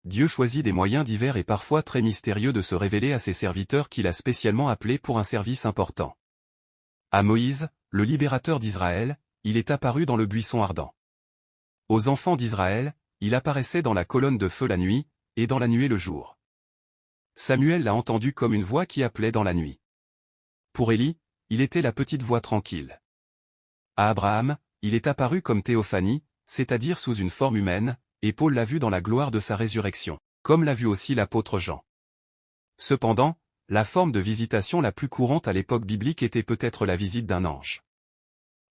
Dieu choisit des moyens divers et parfois très mystérieux de se révéler à ses serviteurs qu'il a spécialement appelés pour un service important. À Moïse, le libérateur d'Israël, il est apparu dans le buisson ardent. Aux enfants d'Israël, il apparaissait dans la colonne de feu la nuit, et dans la nuée le jour. Samuel l'a entendu comme une voix qui appelait dans la nuit. Pour Élie, il était la petite voix tranquille. À Abraham, il est apparu comme théophanie, c'est-à-dire sous une forme humaine, et Paul l'a vu dans la gloire de sa résurrection, comme l'a vu aussi l'apôtre Jean. Cependant, la forme de visitation la plus courante à l'époque biblique était peut-être la visite d'un ange.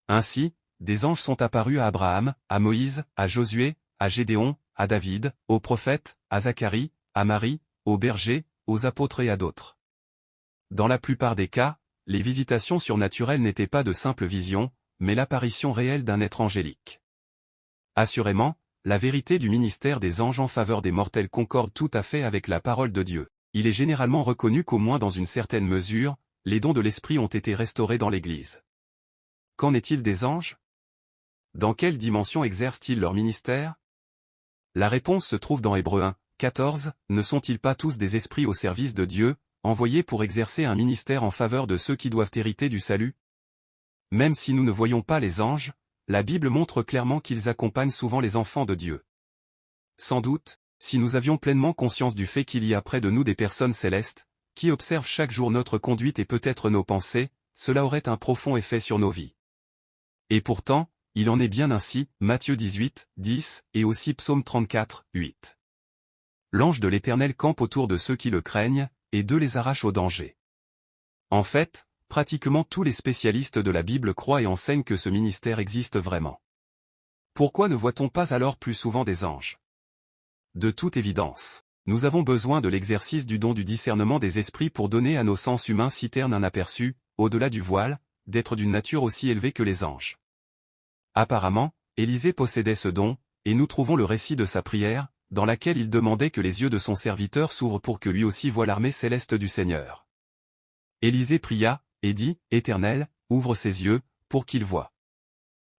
Ainsi, des anges sont apparus à Abraham, à Moïse, à Josué, à Gédéon, à David, aux prophètes, à Zacharie, à Marie, aux bergers, aux apôtres et à d'autres. Dans la plupart des cas, les visitations surnaturelles n'étaient pas de simples visions, mais l'apparition réelle d'un être angélique. Assurément, la vérité du ministère des anges en faveur des mortels concorde tout à fait avec la parole de Dieu. Il est généralement reconnu qu'au moins dans une certaine mesure, les dons de l'Esprit ont été restaurés dans l'Église. Qu'en est-il des anges? Dans quelle dimension exercent-ils leur ministère? La réponse se trouve dans Hébreux 1, 14, ne sont-ils pas tous des esprits au service de Dieu, envoyés pour exercer un ministère en faveur de ceux qui doivent hériter du salut? Même si nous ne voyons pas les anges, la Bible montre clairement qu'ils accompagnent souvent les enfants de Dieu. Sans doute, si nous avions pleinement conscience du fait qu'il y a près de nous des personnes célestes, qui observent chaque jour notre conduite et peut-être nos pensées, cela aurait un profond effet sur nos vies. Et pourtant, il en est bien ainsi, Matthieu 18, 10, et aussi Psaume 34, 8. L'ange de l'Éternel campe autour de ceux qui le craignent, et d'eux les arrache au danger. En fait, pratiquement tous les spécialistes de la Bible croient et enseignent que ce ministère existe vraiment. Pourquoi ne voit-on pas alors plus souvent des anges? De toute évidence, nous avons besoin de l'exercice du don du discernement des esprits pour donner à nos sens humains si ternes un aperçu, au-delà du voile, d'être d'une nature aussi élevée que les anges. Apparemment, Élisée possédait ce don, et nous trouvons le récit de sa prière, dans laquelle il demandait que les yeux de son serviteur s'ouvrent pour que lui aussi voie l'armée céleste du Seigneur. Élisée pria, et dit, « Éternel, ouvre ses yeux, pour qu'il voie. »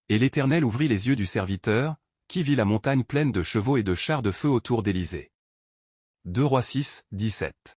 Et l'Éternel ouvrit les yeux du serviteur, qui vit la montagne pleine de chevaux et de chars de feu autour d'Élisée. 2 Rois 6, 17.